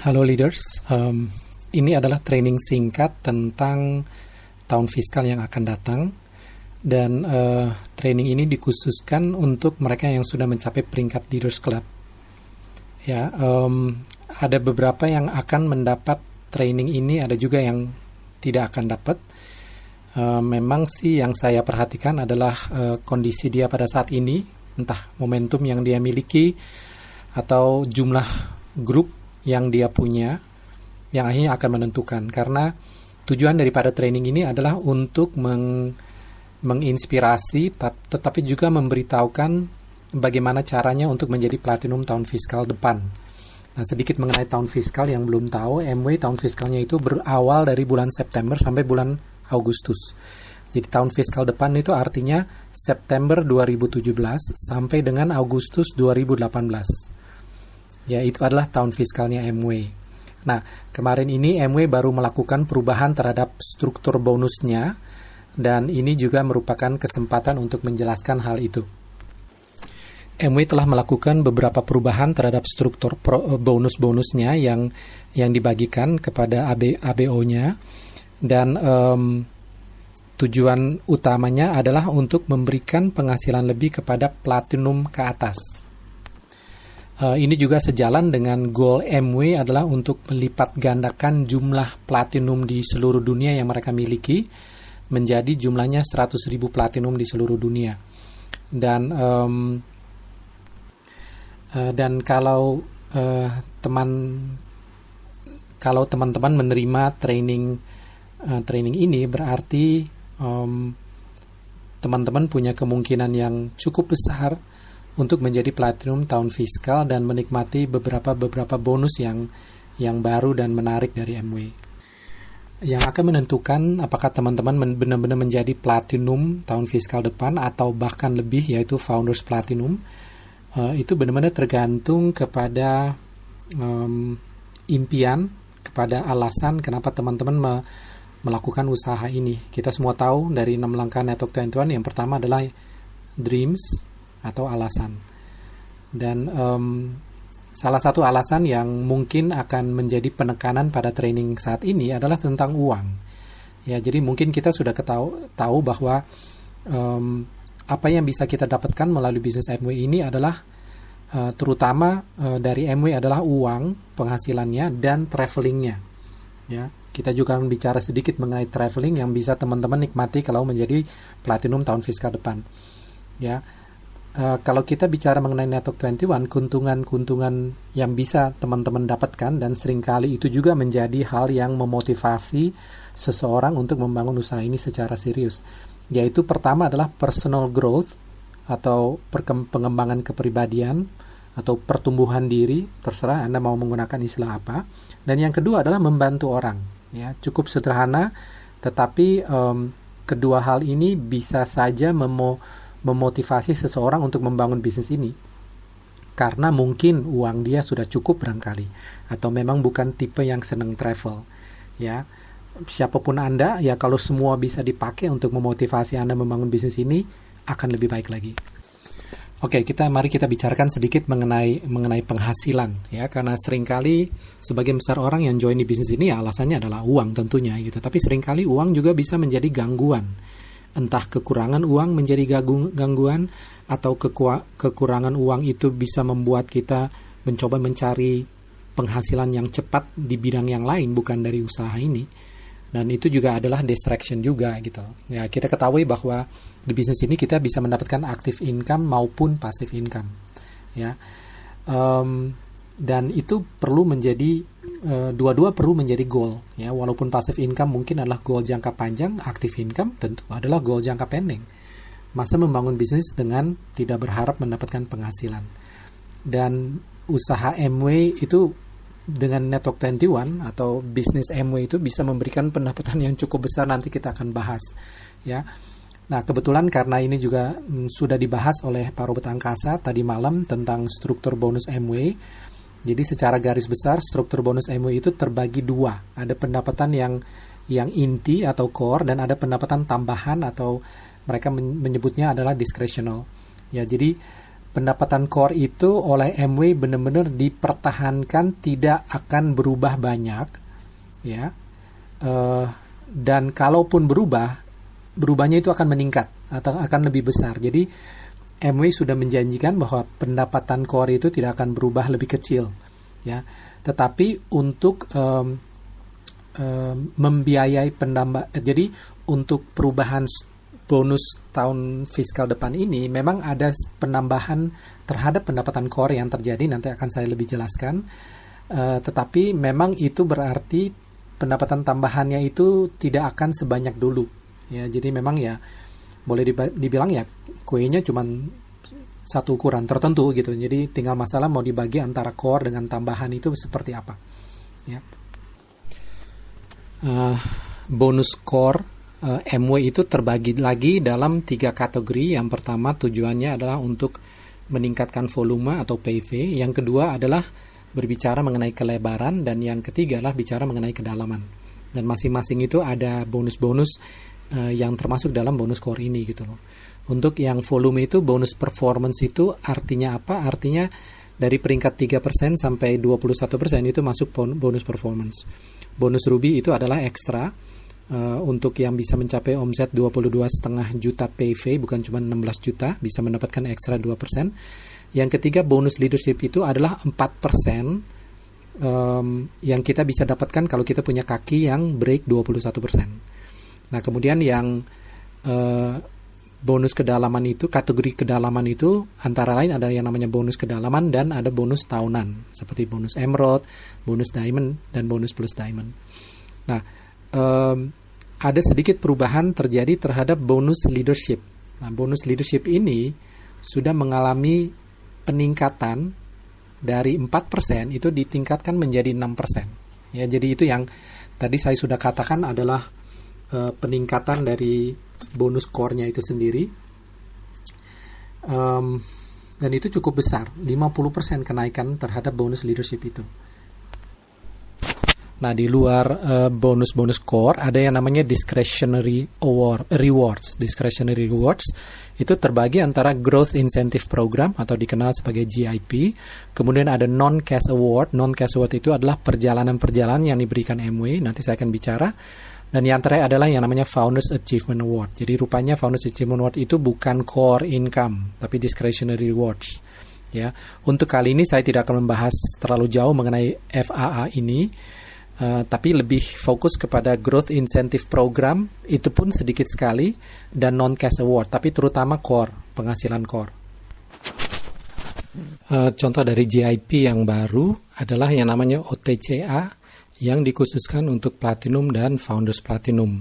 Halo leaders, ini adalah training singkat tentang tahun fiskal yang akan datang dan training ini dikhususkan untuk mereka yang sudah mencapai peringkat Leaders Club. Ya, ada beberapa yang akan mendapat training ini, ada juga yang tidak akan dapat. Memang sih yang saya perhatikan adalah kondisi dia pada saat ini, entah momentum yang dia miliki atau jumlah grup yang dia punya, yang akhirnya akan menentukan. Karena tujuan daripada training ini adalah untuk menginspirasi, tetapi juga memberitahukan bagaimana caranya untuk menjadi platinum tahun fiskal depan. Nah, sedikit mengenai tahun fiskal yang belum tahu, MW tahun fiskalnya itu berawal dari bulan September sampai bulan Agustus. Jadi tahun fiskal depan itu artinya September 2017 sampai dengan Agustus 2018. Ya, itu adalah tahun fiskalnya MW. Nah, kemarin ini MW baru melakukan perubahan terhadap struktur bonusnya, dan ini juga merupakan kesempatan untuk menjelaskan hal itu. MW telah melakukan beberapa perubahan terhadap struktur bonus-bonusnya yang dibagikan kepada ABO-nya, dan tujuan utamanya adalah untuk memberikan penghasilan lebih kepada platinum ke atas. Ini juga sejalan dengan goal MW adalah untuk melipat gandakan jumlah platinum di seluruh dunia yang mereka miliki menjadi jumlahnya 100.000 platinum di seluruh dunia. Dan kalau teman-teman menerima training ini, berarti teman-teman punya kemungkinan yang cukup besar untuk menjadi platinum tahun fiskal dan menikmati beberapa bonus yang baru dan menarik dari MW. Yang akan menentukan apakah teman-teman benar-benar menjadi platinum tahun fiskal depan atau bahkan lebih, yaitu Founders Platinum, itu benar-benar tergantung kepada impian, kepada alasan kenapa teman-teman melakukan usaha ini. Kita semua tahu dari 6 langkah Network 21, yang pertama adalah dreams atau alasan. Dan salah satu alasan yang mungkin akan menjadi penekanan pada training saat ini adalah tentang uang. Ya, jadi mungkin kita sudah tahu bahwa apa yang bisa kita dapatkan melalui bisnis MW ini adalah terutama dari MW adalah uang, penghasilannya, dan travelingnya. Ya, kita juga akan bicara sedikit mengenai traveling yang bisa teman-teman nikmati kalau menjadi platinum tahun fiskal depan. Ya. Kalau kita bicara mengenai Network 21, keuntungan yang bisa teman-teman dapatkan, dan seringkali itu juga menjadi hal yang memotivasi seseorang untuk membangun usaha ini secara serius. Yaitu pertama adalah personal growth atau pengembangan kepribadian atau pertumbuhan diri, terserah Anda mau menggunakan istilah apa. Dan yang kedua adalah membantu orang. Ya, cukup sederhana, tetapi kedua hal ini bisa saja memotivasi seseorang untuk membangun bisnis ini, karena mungkin uang dia sudah cukup barangkali, atau memang bukan tipe yang senang travel. Ya, siapapun Anda, ya kalau semua bisa dipakai untuk memotivasi Anda membangun bisnis ini, akan lebih baik lagi. Oke, mari kita bicarakan sedikit mengenai penghasilan, ya, karena seringkali sebagian besar orang yang join di bisnis ini ya alasannya adalah uang tentunya gitu, tapi seringkali uang juga bisa menjadi gangguan. Entah kekurangan uang menjadi gangguan, atau kekurangan uang itu bisa membuat kita mencoba mencari penghasilan yang cepat di bidang yang lain, bukan dari usaha ini. Dan itu juga adalah distraction juga gitu. Ya, kita ketahui bahwa di bisnis ini kita bisa mendapatkan active income maupun passive income. Ya, dan itu perlu menjadi dua-dua perlu menjadi goal, ya. Walaupun passive income mungkin adalah goal jangka panjang, active income tentu adalah goal jangka pendek. Masa membangun bisnis dengan tidak berharap mendapatkan penghasilan. Dan usaha MW itu dengan Network 21 atau bisnis MW itu bisa memberikan pendapatan yang cukup besar, nanti kita akan bahas, ya. Nah, kebetulan karena ini juga sudah dibahas oleh Pak Robert Angkasa tadi malam tentang struktur bonus MW. Jadi secara garis besar struktur bonus MW itu terbagi dua. Ada pendapatan yang inti atau core, dan ada pendapatan tambahan atau mereka menyebutnya adalah discretional. Ya, jadi pendapatan core itu oleh Amway benar-benar dipertahankan, tidak akan berubah banyak, ya. Dan kalaupun berubahnya itu akan meningkat atau akan lebih besar. Jadi Amway sudah menjanjikan bahwa pendapatan core itu tidak akan berubah lebih kecil, ya. Tetapi untuk membiayai jadi untuk perubahan bonus tahun fiskal depan ini memang ada penambahan terhadap pendapatan core yang terjadi, nanti akan saya lebih jelaskan. Tetapi memang itu berarti pendapatan tambahannya itu tidak akan sebanyak dulu, ya. Jadi memang ya boleh dibilang ya kuenya cuma satu ukuran tertentu gitu. Jadi tinggal masalah mau dibagi antara core dengan tambahan itu seperti apa, ya. Bonus core Amway itu terbagi lagi dalam 3 kategori. Yang pertama tujuannya adalah untuk meningkatkan volume atau PV. Yang kedua adalah berbicara mengenai kelebaran, dan yang ketiga adalah bicara mengenai kedalaman. Dan masing-masing itu ada bonus-bonus yang termasuk dalam bonus core ini gitu loh. Untuk yang volume itu bonus performance itu artinya apa? Artinya dari peringkat 3% sampai 21% itu masuk bonus performance. Bonus Ruby itu adalah ekstra untuk yang bisa mencapai omset 22,5 juta PV, bukan cuma 16 juta, bisa mendapatkan ekstra 2%. Yang ketiga bonus leadership itu adalah 4% yang kita bisa dapatkan kalau kita punya kaki yang break 21%. Nah, kemudian yang bonus kedalaman itu, kategori kedalaman itu antara lain ada yang namanya bonus kedalaman dan ada bonus tahunan seperti bonus emerald, bonus diamond, dan bonus plus diamond. Nah, ada sedikit perubahan terjadi terhadap bonus leadership. Nah, bonus leadership ini sudah mengalami peningkatan dari 4% itu ditingkatkan menjadi 6%. Ya, jadi itu yang tadi saya sudah katakan adalah peningkatan dari bonus core-nya itu sendiri. Dan itu cukup besar, 50% kenaikan terhadap bonus leadership itu. Nah, di luar bonus-bonus core ada yang namanya discretionary rewards. Discretionary rewards itu terbagi antara growth incentive program atau dikenal sebagai GIP. Kemudian ada non-cash award. Non-cash award itu adalah perjalanan-perjalanan yang diberikan Amway. Nanti saya akan bicara. Dan yang terakhir adalah yang namanya Founders Achievement Award. Jadi rupanya Founders Achievement Award itu bukan core income, tapi discretionary rewards. Ya, untuk kali ini saya tidak akan membahas terlalu jauh mengenai FAA ini. Tapi lebih fokus kepada growth incentive program, itu pun sedikit sekali, dan non-cash award, tapi terutama core, penghasilan core. Contoh dari GIP yang baru adalah yang namanya OTCA, yang dikhususkan untuk Platinum dan Founders Platinum.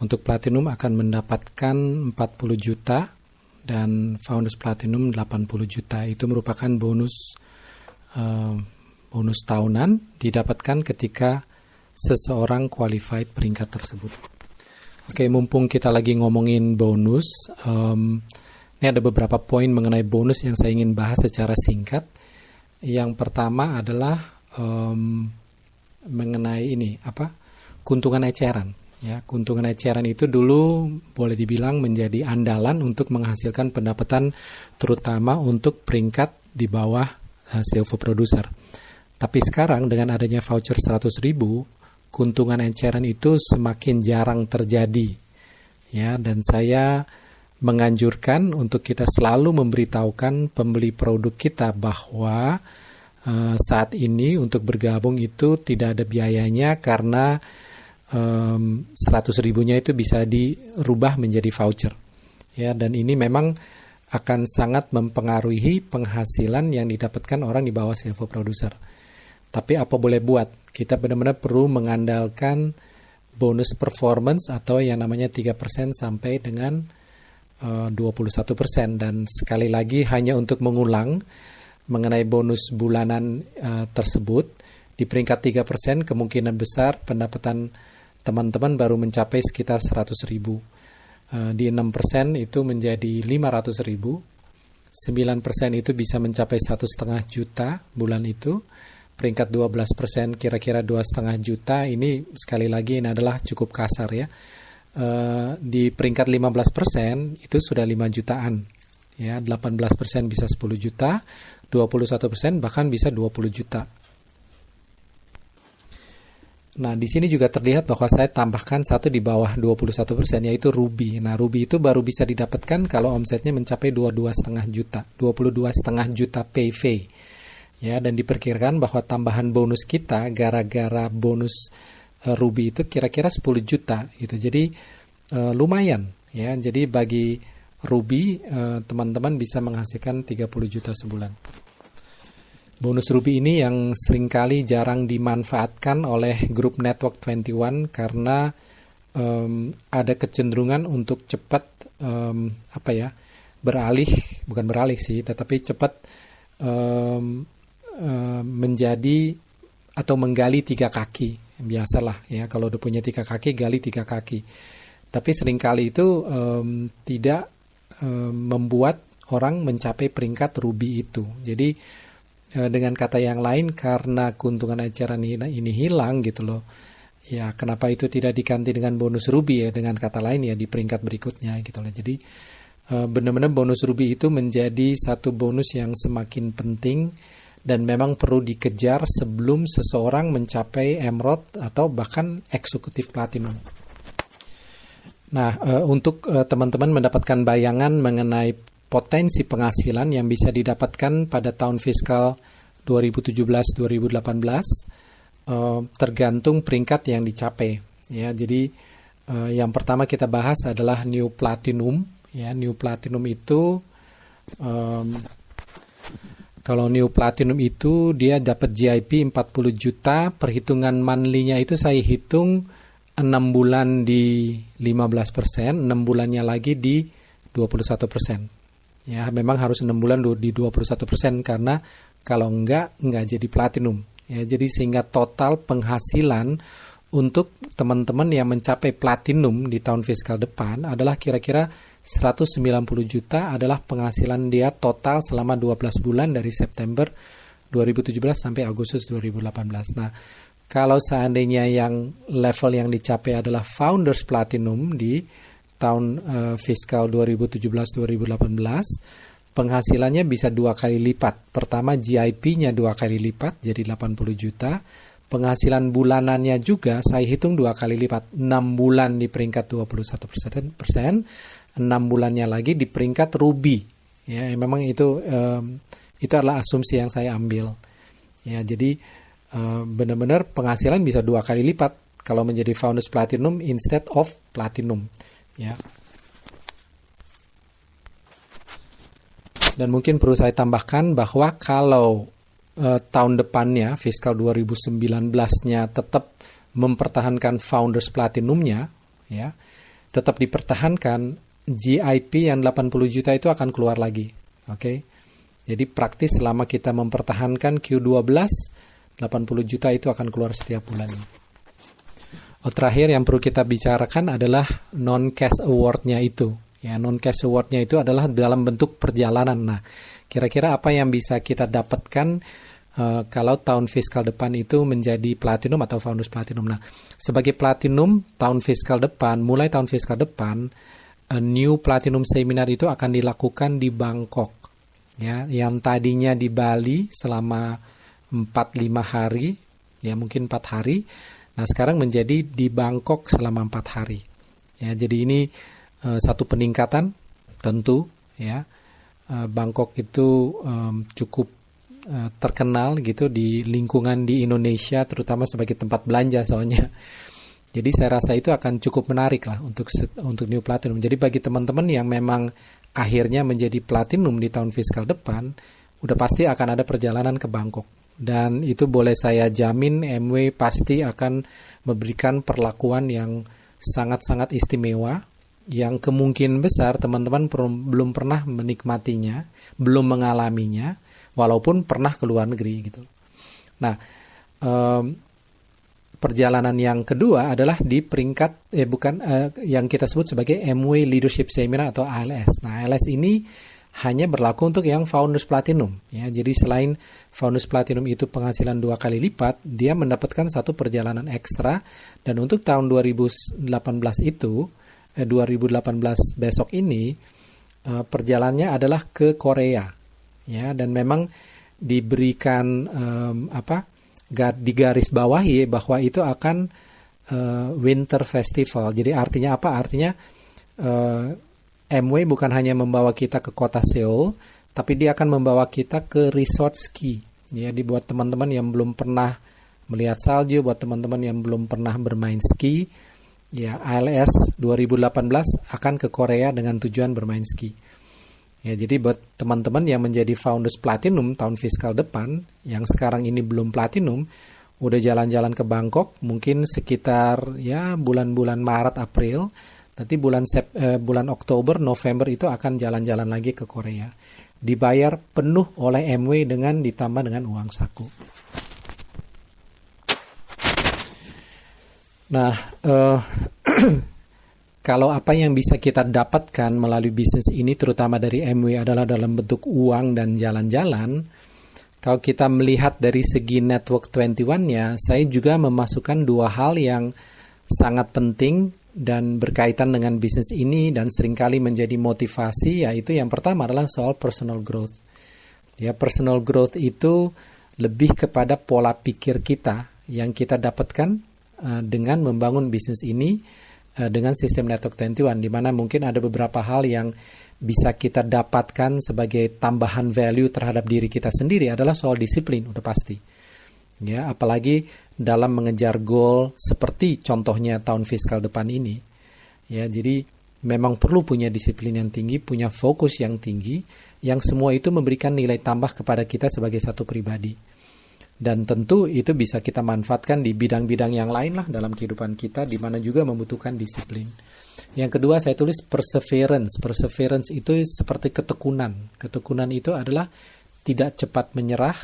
Untuk Platinum akan mendapatkan 40 juta, dan Founders Platinum 80 juta. Itu merupakan bonus tahunan didapatkan ketika seseorang qualified peringkat tersebut. Oke, mumpung kita lagi ngomongin bonus, ini ada beberapa poin mengenai bonus yang saya ingin bahas secara singkat. Yang pertama adalah mengenai keuntungan eceran. Ya, keuntungan eceran itu dulu boleh dibilang menjadi andalan untuk menghasilkan pendapatan, terutama untuk peringkat di bawah silver producer. Tapi sekarang dengan adanya voucher 100.000, keuntungan eceran itu semakin jarang terjadi. Ya, dan saya menganjurkan untuk kita selalu memberitahukan pembeli produk kita bahwa saat ini untuk bergabung itu tidak ada biayanya, karena 100.000-nya itu bisa dirubah menjadi voucher. Ya, dan ini memang akan sangat mempengaruhi penghasilan yang didapatkan orang di bawah silver producer. Tapi apa boleh buat, kita benar-benar perlu mengandalkan bonus performance atau yang namanya 3% sampai dengan 21%. Dan sekali lagi hanya untuk mengulang mengenai bonus bulanan tersebut, di peringkat 3% kemungkinan besar pendapatan teman-teman baru mencapai sekitar 100.000. Di 6% itu menjadi 500.000. 9% itu bisa mencapai 1,5 juta bulan itu. Peringkat 12% kira-kira 2,5 juta. Ini sekali lagi ini adalah cukup kasar ya. Di peringkat 15% itu sudah 5 jutaan. Ya, 18% bisa 10 juta, 21% bahkan bisa 20 juta. Nah, di sini juga terlihat bahwa saya tambahkan satu di bawah 21%, yaitu Ruby. Nah, Ruby itu baru bisa didapatkan kalau omsetnya mencapai 22,5 juta PV. Ya, dan diperkirakan bahwa tambahan bonus kita gara-gara bonus Ruby itu kira-kira 10 juta gitu. Jadi lumayan ya. Jadi bagi Ruby teman-teman bisa menghasilkan 30 juta sebulan. Bonus Ruby ini yang seringkali jarang dimanfaatkan oleh grup Network 21 karena ada kecenderungan untuk cepat bukan beralih sih, tetapi cepat menjadi atau menggali 3 kaki. Biasalah ya, kalau udah punya 3 kaki, gali 3 kaki. Tapi seringkali itu tidak membuat orang mencapai peringkat Ruby itu. Jadi dengan kata yang lain, karena keuntungan eceran ini hilang gitu loh. Ya, kenapa itu tidak diganti dengan bonus Ruby ya, dengan kata lain ya di peringkat berikutnya gitu loh. Jadi benar-benar bonus Ruby itu menjadi satu bonus yang semakin penting dan memang perlu dikejar sebelum seseorang mencapai Emerald atau bahkan eksekutif platinum. Nah, untuk teman-teman mendapatkan bayangan mengenai potensi penghasilan yang bisa didapatkan pada tahun fiskal 2017-2018 tergantung peringkat yang dicapai. Ya, jadi yang pertama kita bahas adalah New Platinum. Ya, New Platinum itu kalau New Platinum itu dia dapat GIP 40 juta, perhitungan monthly-nya itu saya hitung 6 bulan di 15%, 6 bulannya lagi di 21%. Ya, memang harus 6 bulan di 21% karena kalau enggak jadi platinum. Ya, jadi sehingga total penghasilan untuk teman-teman yang mencapai platinum di tahun fiskal depan adalah kira-kira 190 juta adalah penghasilan dia total selama 12 bulan dari September 2017 sampai Agustus 2018. Nah, kalau seandainya yang level yang dicapai adalah Founders Platinum di tahun fiskal 2017-2018, penghasilannya bisa 2 kali lipat. Pertama, GIP-nya 2 kali lipat, jadi 80 juta. Penghasilan bulanannya juga saya hitung 2 kali lipat. 6 bulan di peringkat 21%, 6 bulannya lagi di peringkat Ruby. Ya, memang itu adalah asumsi yang saya ambil. Ya, jadi benar-benar penghasilan bisa 2 kali lipat kalau menjadi Founders Platinum instead of Platinum. Ya. Dan mungkin perlu saya tambahkan bahwa kalau tahun depannya, fiskal 2019-nya tetap mempertahankan Founders Platinum-nya, ya, tetap dipertahankan, GIP yang 80 juta itu akan keluar lagi. Oke. Jadi praktis selama kita mempertahankan Q12, 80 juta itu akan keluar setiap bulannya. Terakhir yang perlu kita bicarakan adalah non-cash award-nya itu. Ya, non-cash award-nya itu adalah dalam bentuk perjalanan. Nah, kira-kira apa yang bisa kita dapatkan kalau tahun fiskal depan itu menjadi platinum atau Founders Platinum. Nah, sebagai platinum tahun fiskal depan, mulai tahun fiskal depan, New Platinum Seminar itu akan dilakukan di Bangkok. Ya, yang tadinya di Bali selama 4-5 hari, ya mungkin 4 hari. Nah, sekarang menjadi di Bangkok selama 4 hari. Ya, jadi ini satu peningkatan tentu. Ya, Bangkok itu cukup terkenal gitu di lingkungan di Indonesia, terutama sebagai tempat belanja soalnya. Jadi saya rasa itu akan cukup menarik lah untuk New Platinum. Jadi bagi teman-teman yang memang akhirnya menjadi platinum di tahun fiskal depan, udah pasti akan ada perjalanan ke Bangkok. Dan itu boleh saya jamin MW pasti akan memberikan perlakuan yang sangat-sangat istimewa, yang kemungkinan besar teman-teman belum pernah menikmatinya, belum mengalaminya, walaupun pernah ke luar negeri gitu. Nah, perjalanan yang kedua adalah di peringkat yang kita sebut sebagai MW Leadership Seminar atau ALS. Nah, ALS ini hanya berlaku untuk yang Founders Platinum. Ya, jadi selain Founders Platinum itu penghasilan 2 kali lipat, dia mendapatkan satu perjalanan ekstra. Dan untuk tahun 2018 itu, 2018 besok ini, perjalanannya adalah ke Korea, ya, dan memang diberikan di garis bawahi bahwa itu akan Winter Festival. Jadi artinya apa? Artinya MW bukan hanya membawa kita ke kota Seoul, tapi dia akan membawa kita ke resort ski. Ya, buat teman-teman yang belum pernah melihat salju, buat teman-teman yang belum pernah bermain ski, ya, ALS 2018 akan ke Korea dengan tujuan bermain ski. Ya, jadi buat teman-teman yang menjadi Founders Platinum tahun fiskal depan, yang sekarang ini belum Platinum, udah jalan-jalan ke Bangkok, mungkin sekitar ya bulan-bulan Maret, April, nanti bulan Oktober, November itu akan jalan-jalan lagi ke Korea. Dibayar penuh oleh MW dengan ditambah dengan uang saku. Nah, kalau apa yang bisa kita dapatkan melalui bisnis ini, terutama dari MW, adalah dalam bentuk uang dan jalan-jalan, kalau kita melihat dari segi Network 21-nya, saya juga memasukkan dua hal yang sangat penting dan berkaitan dengan bisnis ini dan seringkali menjadi motivasi, yaitu yang pertama adalah soal personal growth. Ya, personal growth itu lebih kepada pola pikir kita yang kita dapatkan dengan membangun bisnis ini dengan sistem Network 21, di mana mungkin ada beberapa hal yang bisa kita dapatkan sebagai tambahan value terhadap diri kita sendiri adalah soal disiplin, udah pasti. Ya, apalagi dalam mengejar goal seperti contohnya tahun fiskal depan ini. Ya, jadi memang perlu punya disiplin yang tinggi, punya fokus yang tinggi, yang semua itu memberikan nilai tambah kepada kita sebagai satu pribadi. Dan tentu itu bisa kita manfaatkan di bidang-bidang yang lain lah dalam kehidupan kita, di mana juga membutuhkan disiplin. Yang kedua saya tulis perseverance. Perseverance itu seperti ketekunan. Ketekunan itu adalah tidak cepat menyerah,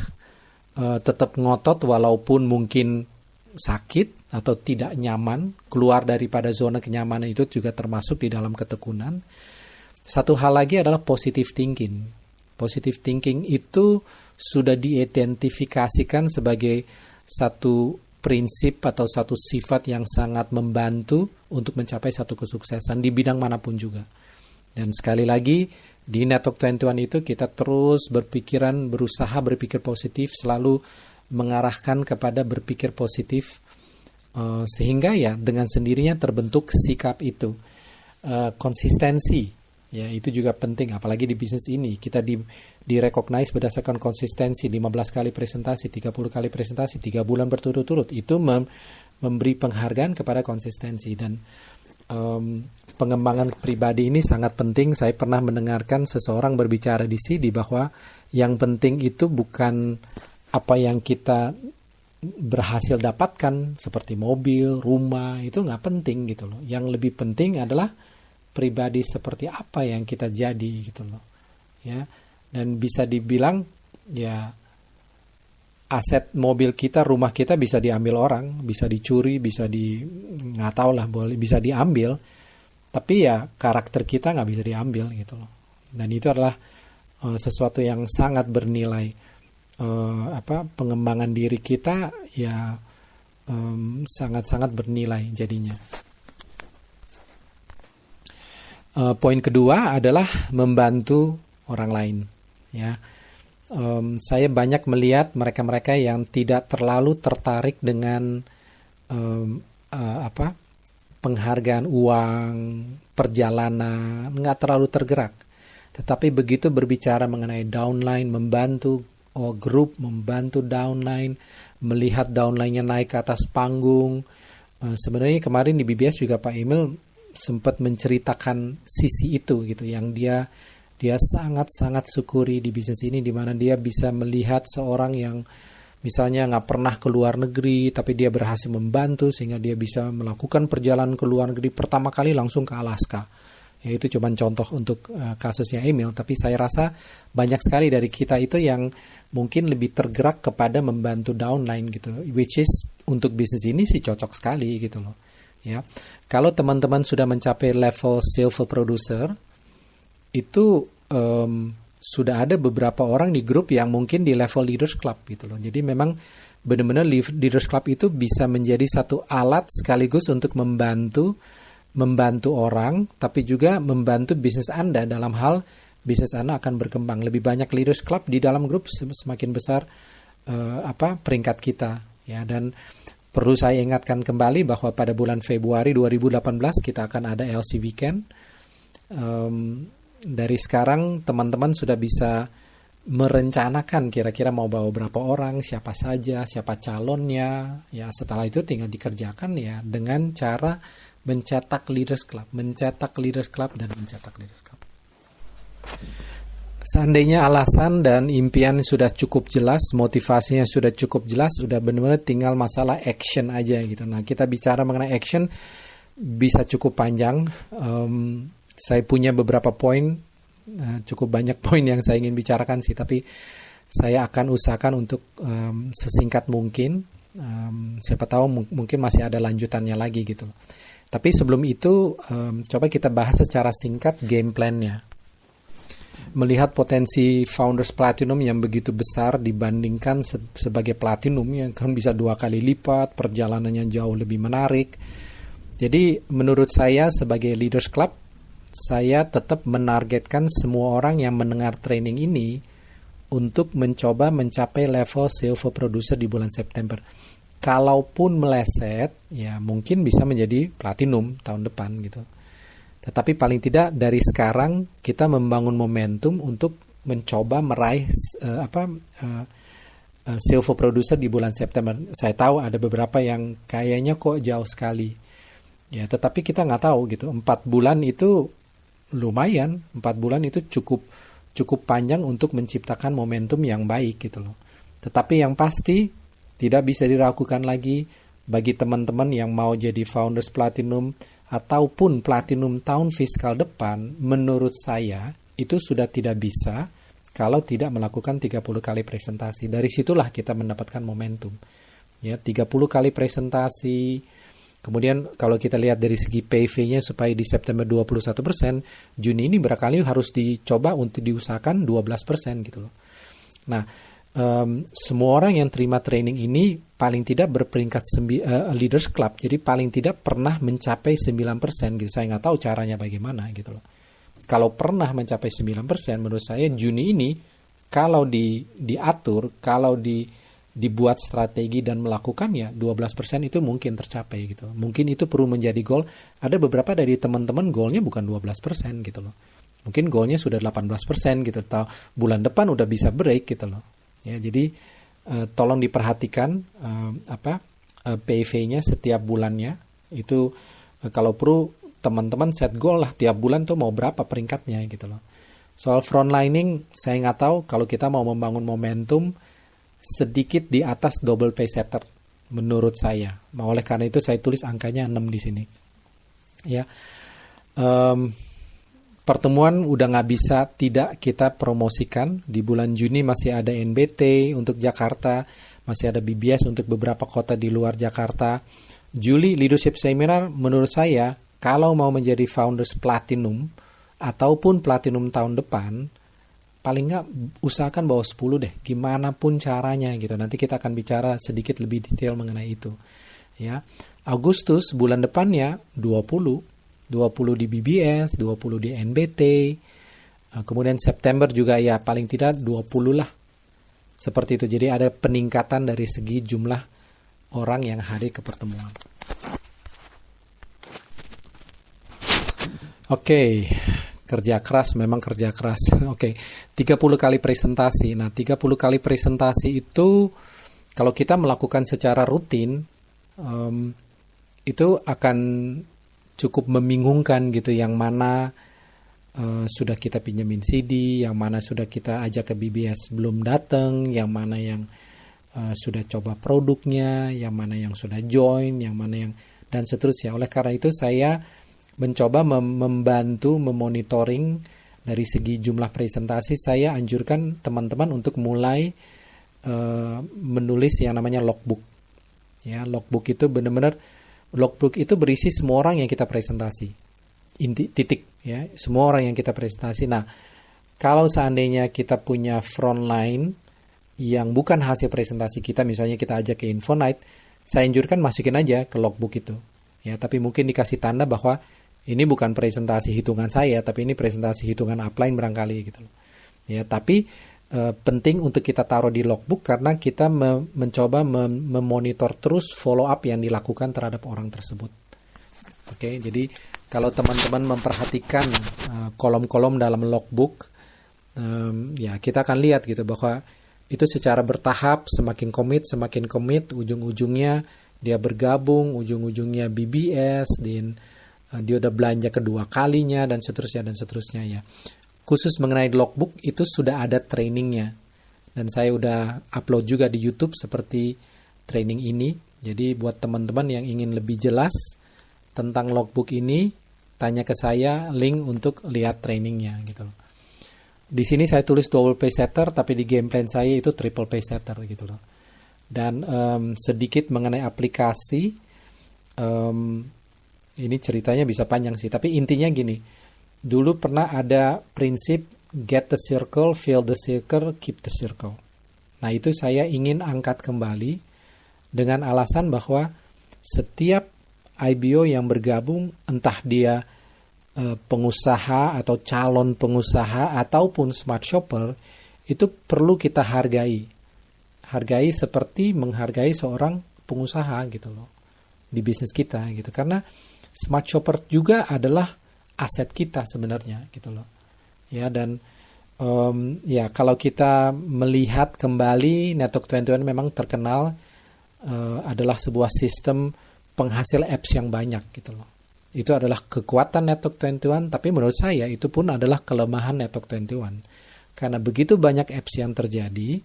tetap ngotot walaupun mungkin sakit atau tidak nyaman. Keluar daripada zona kenyamanan itu juga termasuk di dalam ketekunan. Satu hal lagi adalah positive thinking. Positive thinking itu sudah diidentifikasikan sebagai satu prinsip atau satu sifat yang sangat membantu untuk mencapai satu kesuksesan di bidang manapun juga. Dan sekali lagi, di Network 21 itu kita terus berusaha berpikir positif, selalu mengarahkan kepada berpikir positif, sehingga ya dengan sendirinya terbentuk sikap itu. Konsistensi, ya itu juga penting, apalagi di bisnis ini. Kita di-recognize berdasarkan konsistensi, 15 kali presentasi, 30 kali presentasi, 3 bulan berturut-turut. Itu memberi penghargaan kepada konsistensi. Dan pengembangan pribadi ini sangat penting. Saya pernah mendengarkan seseorang berbicara di sini bahwa yang penting itu bukan apa yang kita berhasil dapatkan seperti mobil, rumah, itu nggak penting gitu loh. Yang lebih penting adalah pribadi seperti apa yang kita jadi gitu loh. Ya. Dan bisa dibilang ya aset mobil kita, rumah kita bisa diambil orang, bisa dicuri, bisa nggak tahu lah, bisa diambil. Tapi ya karakter kita nggak bisa diambil gitu loh. Dan itu adalah sesuatu yang sangat bernilai. Pengembangan diri kita ya sangat-sangat bernilai jadinya. Poin kedua adalah membantu orang lain. Ya, saya banyak melihat mereka-mereka yang tidak terlalu tertarik dengan penghargaan uang, perjalanan, nggak terlalu tergerak. Tetapi begitu berbicara mengenai downline, membantu grup, membantu downline, melihat downline-nya naik ke atas panggung. Sebenarnya kemarin di BBS juga Pak Emil sempat menceritakan sisi itu gitu, yang dia sangat-sangat syukuri di bisnis ini, di mana dia bisa melihat seorang yang misalnya nggak pernah ke luar negeri, tapi dia berhasil membantu sehingga dia bisa melakukan perjalanan ke luar negeri pertama kali langsung ke Alaska. Ya, itu cuma contoh untuk kasusnya Emil, tapi saya rasa banyak sekali dari kita itu yang mungkin lebih tergerak kepada membantu downline gitu, which is untuk bisnis ini sih cocok sekali gitu loh. Ya, kalau teman-teman sudah mencapai level silver producer, itu sudah ada beberapa orang di grup yang mungkin di level leaders club gitu loh. Jadi memang benar-benar leaders club itu bisa menjadi satu alat sekaligus untuk membantu membantu orang, tapi juga membantu bisnis Anda dalam hal bisnis Anda akan berkembang. Lebih banyak Leaders Club di dalam grup, semakin besar peringkat kita. Ya, dan perlu saya ingatkan kembali bahwa pada bulan Februari 2018 kita akan ada LC Weekend. Dari sekarang teman-teman sudah bisa merencanakan kira-kira mau bawa berapa orang, siapa saja, siapa calonnya. Ya, setelah itu tinggal dikerjakan ya dengan cara mencetak Leaders Club, dan mencetak Leaders Club. Seandainya alasan dan impian sudah cukup jelas, motivasinya sudah cukup jelas, sudah benar-benar tinggal masalah action aja gitu. Nah, kita bicara mengenai action bisa cukup panjang. Saya punya beberapa poin, cukup banyak poin yang saya ingin bicarakan sih, tapi saya akan usahakan untuk sesingkat mungkin. Siapa tahu mungkin masih ada lanjutannya lagi gitu loh. Tapi sebelum itu, coba kita bahas secara singkat game plan-nya. Melihat potensi Founders Platinum yang begitu besar dibandingkan sebagai Platinum yang kan bisa 2 kali lipat, perjalanannya jauh lebih menarik. Jadi menurut saya sebagai Leaders Club, saya tetap menargetkan semua orang yang mendengar training ini untuk mencoba mencapai level CEO Producer di bulan September. Kalaupun meleset, ya mungkin bisa menjadi Platinum tahun depan gitu. Tetapi paling tidak dari sekarang kita membangun momentum untuk mencoba meraih CEO Producer di bulan September. Saya tahu ada beberapa yang kayaknya kok jauh sekali. Ya, tetapi kita nggak tahu gitu. 4 bulan itu lumayan, 4 bulan itu cukup panjang untuk menciptakan momentum yang baik gitu loh. Tetapi yang pasti tidak bisa diragukan lagi bagi teman-teman yang mau jadi Founders Platinum ataupun Platinum tahun fiskal depan, menurut saya itu sudah tidak bisa kalau tidak melakukan 30 kali presentasi. Dari situlah kita mendapatkan momentum. Ya, 30 kali presentasi. Kemudian kalau kita lihat dari segi PV-nya supaya di September 21%, Juni ini barangkali harus dicoba untuk diusahakan 12% gitu loh. Nah, semua orang yang terima training ini paling tidak berperingkat Leaders Club, jadi paling tidak pernah mencapai 9% gitu. Saya nggak tahu caranya bagaimana gitu loh. Kalau pernah mencapai 9%, menurut saya Juni ini kalau diatur, kalau dibuat strategi dan melakukannya, 12% itu mungkin tercapai gitu. Mungkin itu perlu menjadi goal. Ada beberapa dari teman-teman goalnya bukan 12% gitu loh. Mungkin goalnya sudah 18% gitu. Atau bulan depan udah bisa break gitu loh. Ya, jadi tolong diperhatikan PV-nya setiap bulannya. Itu kalau perlu teman-teman set goal lah tiap bulan tuh mau berapa peringkatnya gitu loh. Soal frontlining saya nggak tahu, kalau kita mau membangun momentum sedikit di atas double pay setter menurut saya. Oleh karena itu saya tulis angkanya 6 di sini. Ya. Pertemuan udah nggak bisa tidak kita promosikan. Di bulan Juni masih ada NBT untuk Jakarta, masih ada BBS untuk beberapa kota di luar Jakarta. Juli Leadership Seminar menurut saya kalau mau menjadi Founders Platinum ataupun Platinum tahun depan, paling nggak usahakan bawa 10 deh, gimana pun caranya gitu. Nanti kita akan bicara sedikit lebih detail mengenai itu. Ya, Agustus bulan depannya 20 di BBS, 20 di NBT, kemudian September juga ya paling tidak 20 lah. Seperti itu, jadi ada peningkatan dari segi jumlah orang yang hadir ke pertemuan. Oke. Kerja keras, memang kerja keras. Oke, 30 kali presentasi. Nah, 30 kali presentasi itu kalau kita melakukan secara rutin, itu akan cukup membingungkan gitu. Yang mana sudah kita pinjemin CD, yang mana sudah kita ajak ke BBS belum datang, yang mana yang sudah coba produknya, yang mana yang sudah join, yang mana yang dan seterusnya. Oleh karena itu saya mencoba membantu memonitoring dari segi jumlah presentasi. Saya anjurkan teman-teman untuk mulai menulis yang namanya logbook. Ya, logbook itu benar-benar logbook itu berisi semua orang yang kita presentasi. Titik ya, semua orang yang kita presentasi. Nah, kalau seandainya kita punya frontline yang bukan hasil presentasi kita, misalnya kita ajak ke Info Night, saya anjurkan masukin aja ke logbook itu. Ya, tapi mungkin dikasih tanda bahwa Ini bukan presentasi hitungan saya, tapi ini presentasi hitungan upline barangkali gitu loh. Ya, tapi penting untuk kita taruh di logbook karena kita mencoba memonitor terus follow up yang dilakukan terhadap orang tersebut. Oke, jadi kalau teman-teman memperhatikan kolom-kolom dalam logbook, ya kita akan lihat gitu bahwa itu secara bertahap semakin komit, ujung-ujungnya dia bergabung, ujung-ujungnya BBS, dan dia udah belanja kedua kalinya dan seterusnya ya. Khusus mengenai logbook itu sudah ada trainingnya dan saya udah upload juga di YouTube seperti training ini. Jadi buat teman-teman yang ingin lebih jelas tentang logbook ini, tanya ke saya link untuk lihat trainingnya gitu loh. Di sini saya tulis double page setter, tapi di game plan saya itu triple page setter gitu loh. Dan sedikit mengenai aplikasi, ini ceritanya bisa panjang sih, tapi intinya gini. Dulu pernah ada prinsip get the circle, fill the circle, keep the circle. Nah itu saya ingin angkat kembali dengan alasan bahwa setiap IBO yang bergabung, entah dia pengusaha atau calon pengusaha ataupun smart shopper, itu perlu kita hargai. Hargai seperti menghargai seorang pengusaha gitu loh di bisnis kita gitu. Karena smart shopper juga adalah aset kita sebenarnya gitu loh. Ya, dan ya kalau kita melihat kembali Network 21 memang terkenal adalah sebuah sistem penghasil apps yang banyak gitu loh. Itu adalah kekuatan Network 21, tapi menurut saya itu pun adalah kelemahan Network 21. Karena begitu banyak apps yang terjadi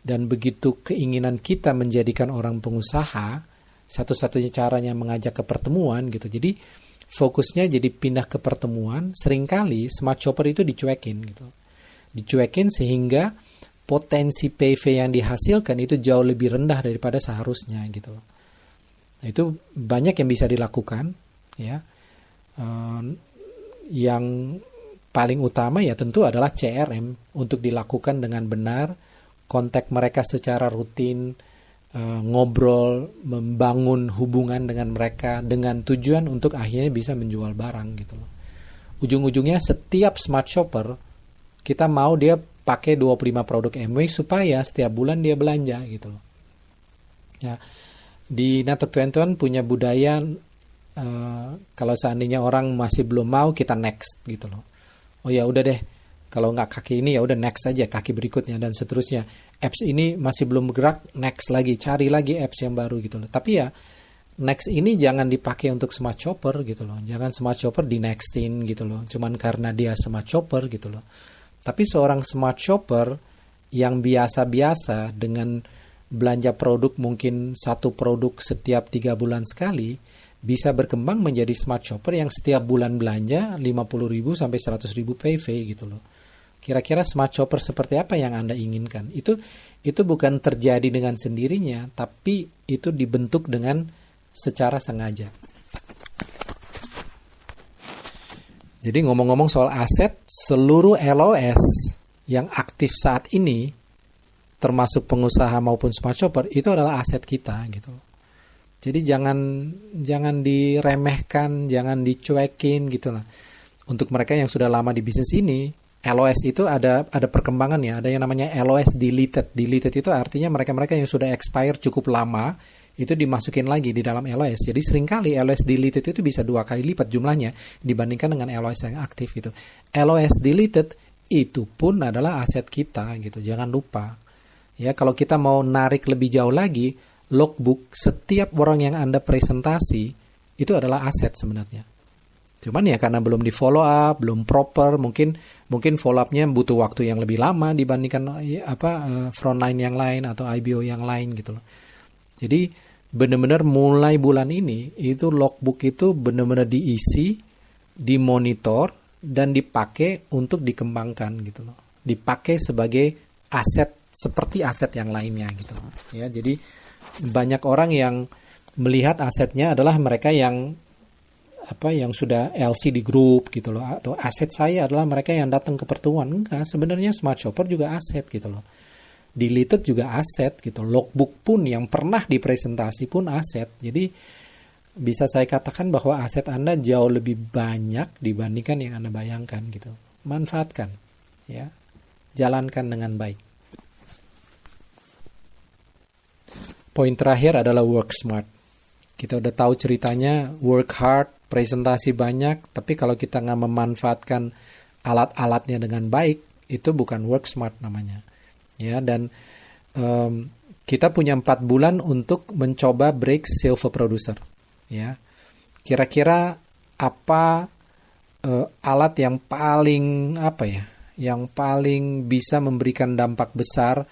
dan begitu keinginan kita menjadikan orang pengusaha, satu-satunya caranya mengajak ke pertemuan gitu. Jadi fokusnya jadi pindah ke pertemuan, seringkali smart shopper itu dicuekin gitu. Dicuekin sehingga potensi PV yang dihasilkan itu jauh lebih rendah daripada seharusnya gitu loh. Nah, itu banyak yang bisa dilakukan ya. Yang paling utama ya tentu adalah CRM untuk dilakukan dengan benar, kontak mereka secara rutin, ngobrol, membangun hubungan dengan mereka dengan tujuan untuk akhirnya bisa menjual barang gitu loh. Ujung-ujungnya setiap smart shopper kita mau dia pakai 25 produk MW supaya setiap bulan dia belanja gitu loh. Ya, di Network 21 punya budaya kalau seandainya orang masih belum mau kita next gitu loh. Oh ya udah deh, kalau nggak kaki ini ya udah next aja kaki berikutnya dan seterusnya. Apps ini masih belum bergerak, next lagi, cari lagi apps yang baru gitu loh. Tapi ya next ini jangan dipakai untuk smart shopper gitu loh. Jangan smart shopper di nextin gitu loh. Cuman karena dia smart shopper gitu loh. Tapi seorang smart shopper yang biasa-biasa dengan belanja produk mungkin satu produk setiap 3 bulan sekali bisa berkembang menjadi smart shopper yang setiap bulan belanja 50.000 sampai 100.000 PV gitu loh. Kira-kira smart shopper seperti apa yang Anda inginkan? Itu bukan terjadi dengan sendirinya, tapi itu dibentuk dengan secara sengaja. Jadi ngomong-ngomong soal aset, seluruh LOS yang aktif saat ini, termasuk pengusaha maupun smart shopper, itu adalah aset kita gitu. Jadi jangan diremehkan, jangan dicuekin gitu lah. Untuk mereka yang sudah lama di bisnis ini, LOS itu ada perkembangan ya, ada yang namanya LOS deleted. Deleted itu artinya mereka-mereka yang sudah expire cukup lama itu dimasukin lagi di dalam LOS. Jadi seringkali LOS deleted itu bisa 2 kali lipat jumlahnya dibandingkan dengan LOS yang aktif gitu. LOS deleted itu pun adalah aset kita gitu. Jangan lupa. Ya, kalau kita mau narik lebih jauh lagi, logbook setiap orang yang Anda presentasi itu adalah aset sebenarnya. Cuman ya karena belum di follow up, belum proper, mungkin follow up-nya butuh waktu yang lebih lama dibandingkan frontline yang lain atau IBO yang lain gitu loh. Jadi benar-benar mulai bulan ini itu logbook itu benar-benar diisi, dimonitor dan dipakai untuk dikembangkan gitu loh. Dipakai sebagai aset seperti aset yang lainnya gitu loh. Ya, jadi banyak orang yang melihat asetnya adalah mereka yang sudah LC di grup gitu loh, atau aset saya adalah mereka yang datang ke pertemuan. Enggak, sebenarnya smart shopper juga aset gitu loh. Deleted juga aset gitu. Logbook pun yang pernah dipresentasi pun aset. Jadi bisa saya katakan bahwa aset Anda jauh lebih banyak dibandingkan yang Anda bayangkan gitu. Manfaatkan, ya, jalankan dengan baik. Poin terakhir adalah work smart. Kita udah tahu ceritanya, work hard, presentasi banyak, tapi kalau kita nggak memanfaatkan alat-alatnya dengan baik, itu bukan work smart namanya. Ya, dan kita punya 4 bulan untuk mencoba break silver producer. Ya, kira-kira apa alat yang paling yang paling bisa memberikan dampak besar?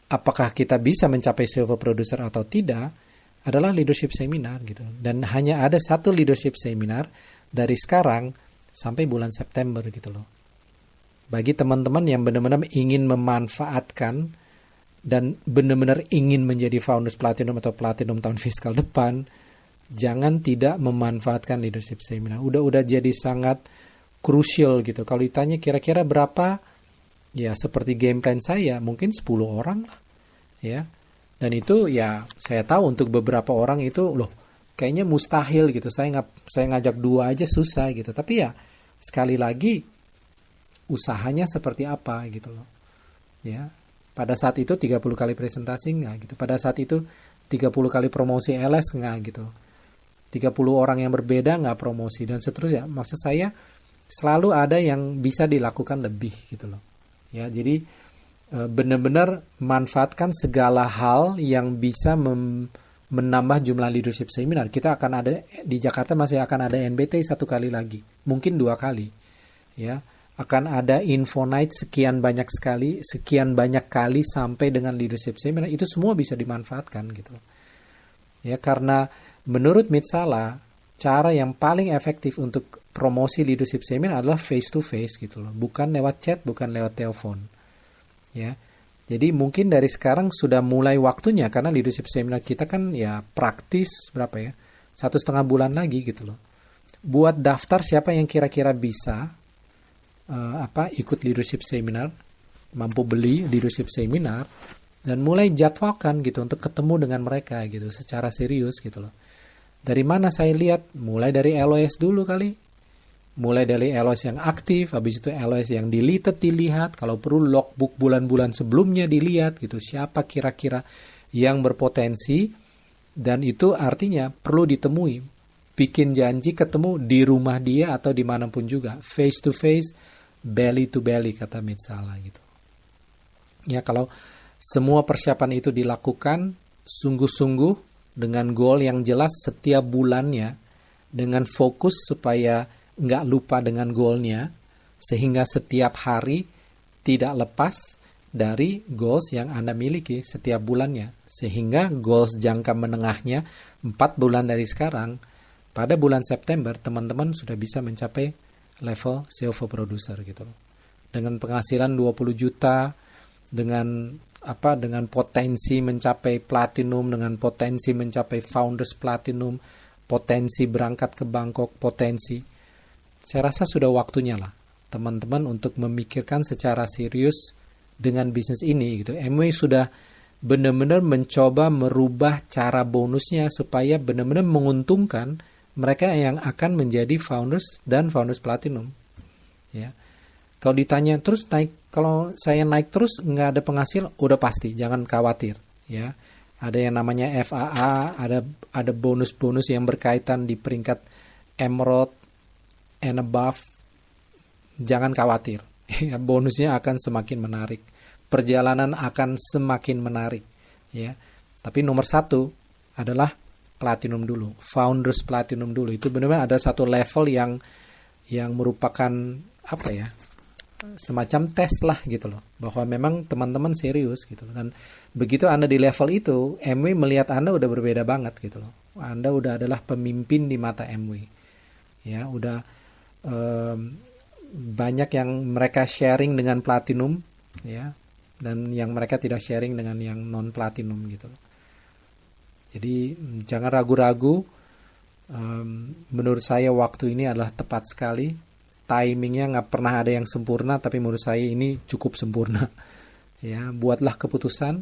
Apakah kita bisa mencapai silver producer atau tidak? Adalah leadership seminar gitu. Dan hanya ada satu leadership seminar dari sekarang sampai bulan September gitu loh. Bagi teman-teman yang benar-benar ingin memanfaatkan dan benar-benar ingin menjadi Founders Platinum atau Platinum tahun fiskal depan, jangan tidak memanfaatkan leadership seminar. Udah jadi sangat krusial gitu. Kalau ditanya kira-kira berapa, ya seperti game plan saya, mungkin 10 orang lah. Ya. Dan itu ya saya tahu untuk beberapa orang itu loh kayaknya mustahil gitu. Saya ngajak 2 aja susah gitu. Tapi ya sekali lagi usahanya seperti apa gitu loh. Ya. Pada saat itu 30 kali presentasi enggak gitu. Pada saat itu 30 kali promosi LS enggak gitu. 30 orang yang berbeda enggak promosi dan seterusnya. Maksud saya selalu ada yang bisa dilakukan lebih gitu loh. Ya, jadi benar-benar manfaatkan segala hal yang bisa menambah jumlah leadership seminar. Kita akan ada di Jakarta, masih akan ada NBT 1 kali lagi, mungkin 2 kali. Ya, akan ada info night sekian banyak kali sampai dengan leadership seminar. Itu semua bisa dimanfaatkan gitu. Ya, karena menurut Mitsala cara yang paling efektif untuk promosi leadership seminar adalah face to face gitu loh, bukan lewat chat, bukan lewat telepon. Ya, jadi mungkin dari sekarang sudah mulai waktunya karena leadership seminar kita kan ya praktis berapa ya 1,5 bulan lagi gitu loh. Buat daftar siapa yang kira-kira bisa ikut leadership seminar, mampu beli leadership seminar dan mulai jadwalkan gitu untuk ketemu dengan mereka gitu secara serius gitu loh. Dari mana saya lihat? Mulai dari LOS dulu kali. Mulai dari LOS yang aktif, habis itu LOS yang dilihat, kalau perlu logbook bulan-bulan sebelumnya dilihat gitu, siapa kira-kira yang berpotensi, dan itu artinya perlu ditemui, bikin janji ketemu di rumah dia atau dimanapun juga, face to face, belly to belly kata Mitsala gitu. Ya, kalau semua persiapan itu dilakukan sungguh-sungguh dengan goal yang jelas setiap bulannya, dengan fokus supaya nggak lupa dengan goalnya, sehingga setiap hari tidak lepas dari goals yang Anda miliki setiap bulannya. Sehingga goals jangka menengahnya 4 bulan dari sekarang, pada bulan September teman-teman sudah bisa mencapai level silver producer gitu. Dengan penghasilan 20 juta, dengan potensi mencapai platinum, dengan potensi mencapai founders platinum, potensi berangkat ke Bangkok, potensi. Saya rasa sudah waktunya lah teman-teman untuk memikirkan secara serius dengan bisnis ini gitu. MW sudah benar-benar mencoba merubah cara bonusnya supaya benar-benar menguntungkan mereka yang akan menjadi founders dan founders platinum. Ya. Kalau ditanya terus kalau saya naik terus nggak ada penghasil, udah pasti jangan khawatir. Ya, ada yang namanya FAA, ada bonus-bonus yang berkaitan di peringkat emerald and above, jangan khawatir. Ya, bonusnya akan semakin menarik, perjalanan akan semakin menarik. Ya, tapi nomor 1 adalah platinum dulu, founders platinum dulu. Itu benar-benar ada satu level yang merupakan semacam tes lah gitu loh, bahwa memang teman-teman serius gitu. Dan begitu Anda di level itu, MW melihat Anda udah berbeda banget gitu loh. Anda udah adalah pemimpin di mata MW. Ya, udah banyak yang mereka sharing dengan platinum, ya, dan yang mereka tidak sharing dengan yang non platinum gitu. Jadi jangan ragu-ragu. Menurut saya waktu ini adalah tepat sekali. Timingnya nggak pernah ada yang sempurna, tapi menurut saya ini cukup sempurna. Ya, buatlah keputusan,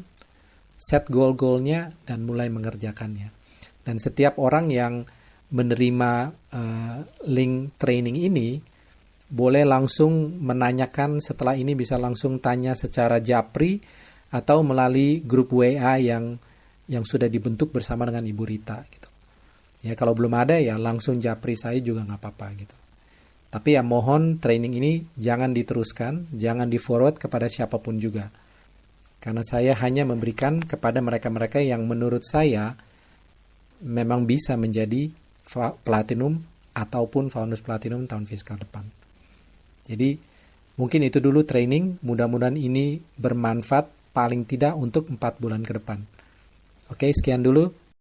set goal-goalnya dan mulai mengerjakannya. Dan setiap orang yang menerima link training ini boleh langsung menanyakan setelah ini, bisa langsung tanya secara japri atau melalui grup WA yang sudah dibentuk bersama dengan Ibu Rita gitu. Ya kalau belum ada ya langsung japri saya juga nggak apa-apa gitu. Tapi ya mohon training ini jangan diteruskan, jangan di-forward kepada siapapun juga. Karena saya hanya memberikan kepada mereka-mereka yang menurut saya memang bisa menjadi Platinum ataupun Founders Platinum tahun fiskal depan. Jadi mungkin itu dulu training, mudah-mudahan ini bermanfaat paling tidak untuk 4 bulan ke depan. Oke, sekian dulu.